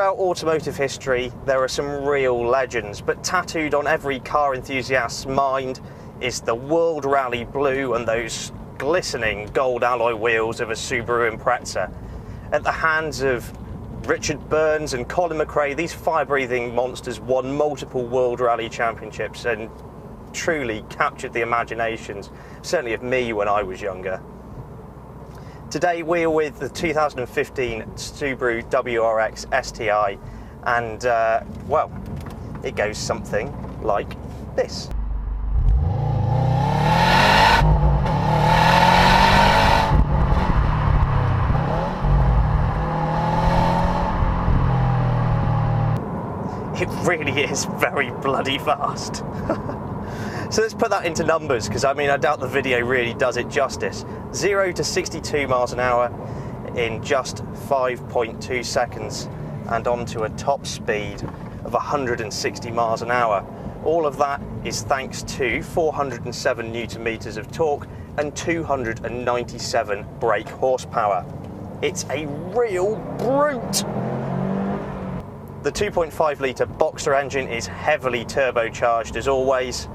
Throughout automotive history, there are some real legends, but tattooed on every car enthusiast's mind is the World Rally Blue and those glistening gold alloy wheels of a Subaru Impreza. At the hands of Richard Burns and Colin McRae, these fire-breathing monsters won multiple World Rally Championships and truly captured the imaginations, certainly of me when I was younger. Today we're with the 2015 Subaru WRX STI, and well, it goes something like this. It really is very bloody fast. So let's put that into numbers, because I mean, I doubt the video really does it justice. 0 to 62 miles an hour in just 5.2 seconds, and onto a top speed of 160 miles an hour. All of that is thanks to 407 newton meters of torque and 297 brake horsepower. It's a real brute. The 2.5 litre Boxer engine is heavily turbocharged as always,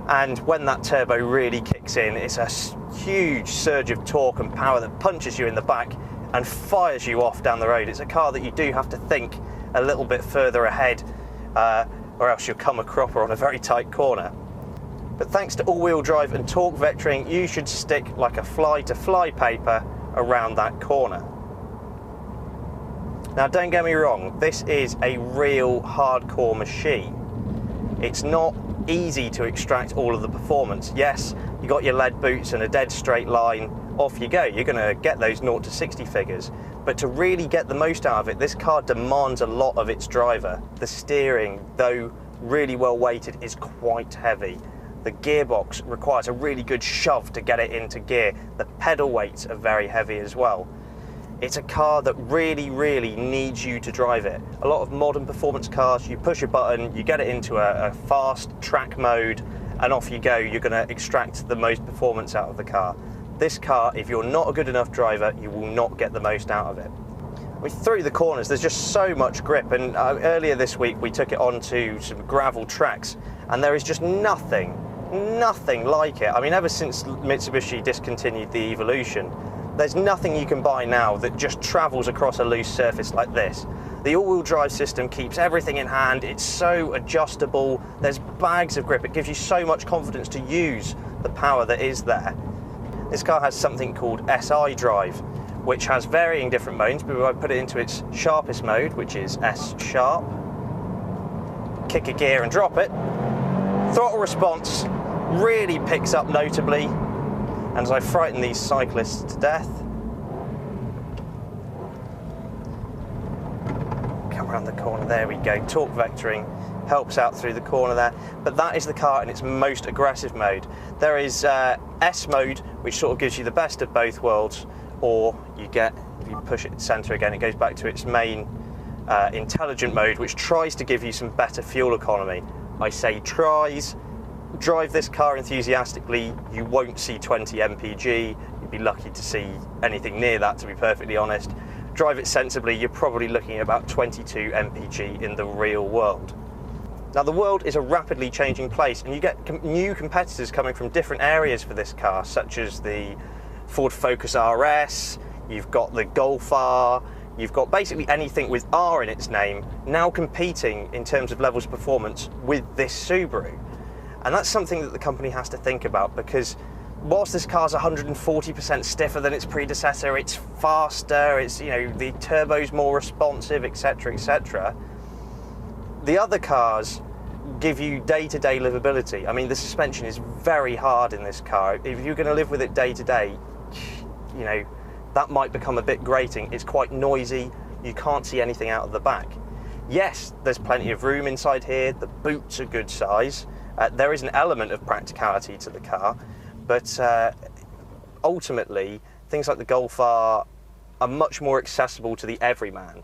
and when that turbo really kicks in, it's a huge surge of torque and power that punches you in the back and fires you off down the road. It's a car that you do have to think a little bit further ahead, or else you'll come a cropper on a very tight corner. But thanks to all-wheel drive and torque vectoring, you should stick like a fly to flypaper around that corner. Now don't get me wrong, this is a real hardcore machine. It's not easy to extract all of the performance. Yes, you got your lead boots and a dead straight line, off you go. You're going to get those 0 to 60 figures. But to really get the most out of it, this car demands a lot of its driver. The steering, though really well weighted, is quite heavy. The gearbox requires a really good shove to get it into gear. The pedal weights are very heavy as well. It's a car that really needs you to drive it. A lot of modern performance cars, you push a button, you get it into a fast track mode, and off you go. You're going to extract the most performance out of the car. This car, if you're not a good enough driver, you will not get the most out of it. Through the corners, there's just so much grip, and earlier this week we took it onto some gravel tracks, and there is just nothing like it. I mean, ever since Mitsubishi discontinued the Evolution, there's nothing you can buy now that just travels across a loose surface like this. The all-wheel drive system keeps everything in hand. It's so adjustable. There's bags of grip. It gives you so much confidence to use the power that is there. This car has something called SI drive, which has varying different modes, but I put it into its sharpest mode, which is S sharp. Kick a gear and drop it. Throttle response really picks up notably. And as I frighten these cyclists to death, come around the corner, there we go. Torque vectoring helps out through the corner there, but that is the car in its most aggressive mode. There is S mode, which sort of gives you the best of both worlds, or you get, if you push it center again, it goes back to its main intelligent mode, which tries to give you some better fuel economy. I say tries. Drive this car enthusiastically, you won't see 20 mpg, you'd be lucky to see anything near that, to be perfectly honest. Drive it sensibly, you're probably looking at about 22 mpg in the real world. Now the world is a rapidly changing place, and you get new competitors coming from different areas for this car, such as the Ford Focus RS, you've got the Golf R, you've got basically anything with R in its name now competing in terms of levels of performance with this Subaru. And that's something that the company has to think about, because whilst this car's 140% stiffer than its predecessor, it's faster, it's, you know, the turbo's more responsive, etc, etc. The other cars give you day-to-day livability. I mean, the suspension is very hard in this car. If you're going to live with it day-to-day, you know, that might become a bit grating. It's quite noisy, you can't see anything out of the back. Yes, there's plenty of room inside here, the boot's a good size. There is an element of practicality to the car, but ultimately, things like the Golf R are much more accessible to the everyman.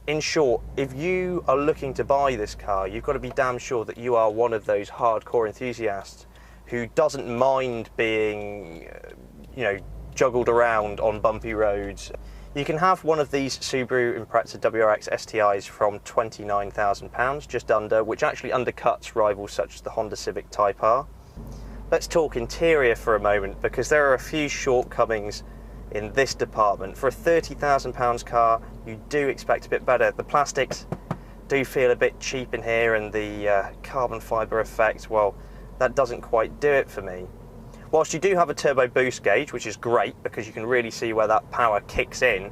In short, if you are looking to buy this car, you've got to be damn sure that you are one of those hardcore enthusiasts who doesn't mind being, you know, juggled around on bumpy roads. You can have one of these Subaru Impreza WRX STIs from £29,000, just under, which actually undercuts rivals such as the Honda Civic Type R. Let's talk interior for a moment, because there are a few shortcomings in this department. For a £30,000 car, you do expect a bit better. The plastics do feel a bit cheap in here, and the carbon fibre effect, well, that doesn't quite do it for me. Whilst you do have a turbo boost gauge, which is great because you can really see where that power kicks in,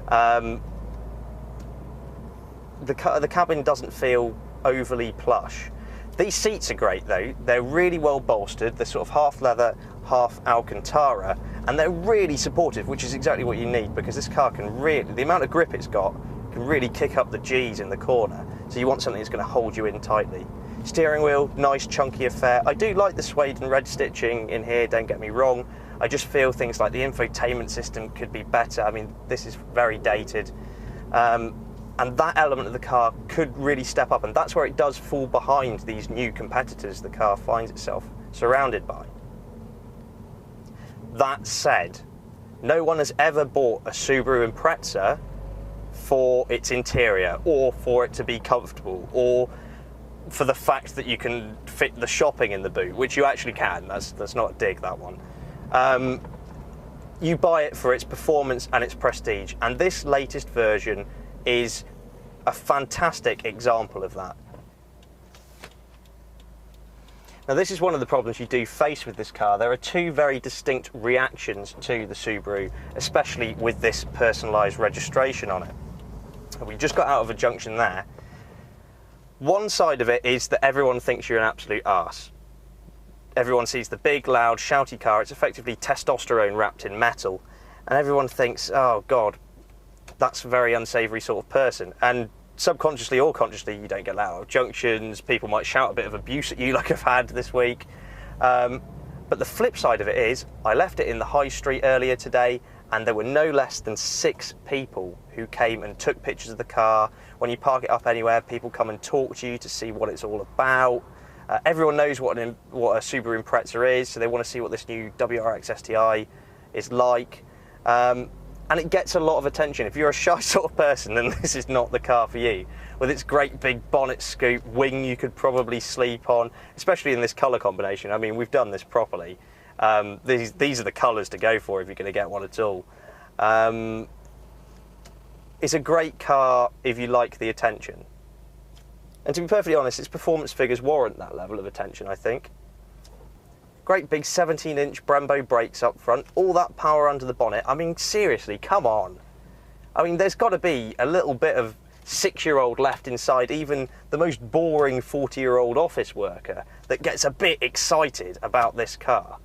the cabin doesn't feel overly plush. These seats are great though. They're really well bolstered. They're sort of half leather, half Alcantara, and they're really supportive, which is exactly what you need, because this car can really, the amount of grip it's got, can really kick up the G's in the corner. So you want something that's going to hold you in tightly. Steering wheel, nice chunky affair. I do like the suede and red stitching in here, don't get me wrong. I just feel things like the infotainment system could be better. I mean, this is very dated. And that element of the car could really step up, and that's where it does fall behind these new competitors the car finds itself surrounded by. That said, no one has ever bought a Subaru Impreza for its interior, or for it to be comfortable, or for the fact that you can fit the shopping in the boot, which you actually can. That's not a dig, that one. You buy it for its performance and its prestige, and this latest version is a fantastic example of that. Now, this is one of the problems you do face with this car. There are two very distinct reactions to the Subaru, especially with this personalised registration on it. We just got out of a junction there. One side of it is that everyone thinks you're an absolute arse. Everyone sees the big, loud, shouty car. It's effectively testosterone wrapped in metal, and everyone thinks, oh God, that's a very unsavoury sort of person. And subconsciously or consciously, you don't get out of junctions. People might shout a bit of abuse at you, like I've had this week. But the flip side of it is, I left it in the high street earlier today, and there were no less than 6 people who came and took pictures of the car. When you park it up anywhere, people come and talk to you to see what it's all about. Everyone knows what a Subaru Impreza is, so they want to see what this new WRX STI is like. And it gets a lot of attention. If you're a shy sort of person, then this is not the car for you. With its great big bonnet scoop, wing you could probably sleep on, especially in this colour combination. I mean, we've done this properly. These are the colours to go for if you're going to get one at all. It's a great car if you like the attention. And to be perfectly honest, its performance figures warrant that level of attention, I think. Great big 17-inch Brembo brakes up front, all that power under the bonnet. I mean, seriously, come on. I mean, there's got to be a little bit of 6-year-old left inside even the most boring 40-year-old office worker that gets a bit excited about this car.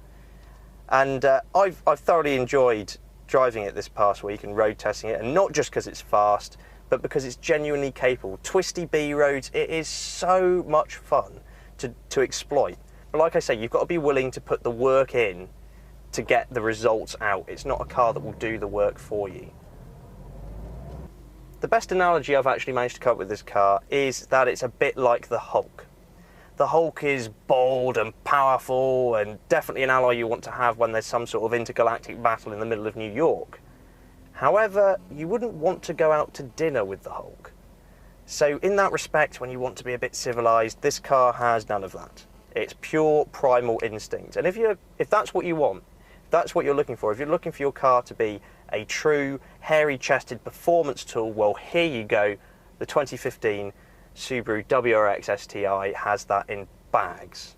And I've thoroughly enjoyed driving it this past week and road testing it, and not just because it's fast, but because it's genuinely capable. Twisty B roads, it is so much fun to exploit. But like I say, you've got to be willing to put the work in to get the results out. It's not a car that will do the work for you. The best analogy I've actually managed to come up with this car is that it's a bit like the Hulk. The Hulk is bold and powerful, and definitely an ally you want to have when there's some sort of intergalactic battle in the middle of New York. However, you wouldn't want to go out to dinner with the Hulk. So in that respect, when you want to be a bit civilized, this car has none of that. It's pure primal instinct. And if that's what you want, if that's what you're looking for, if you're looking for your car to be a true hairy-chested performance tool, well, here you go. The 2015 Subaru WRX STI has that in bags.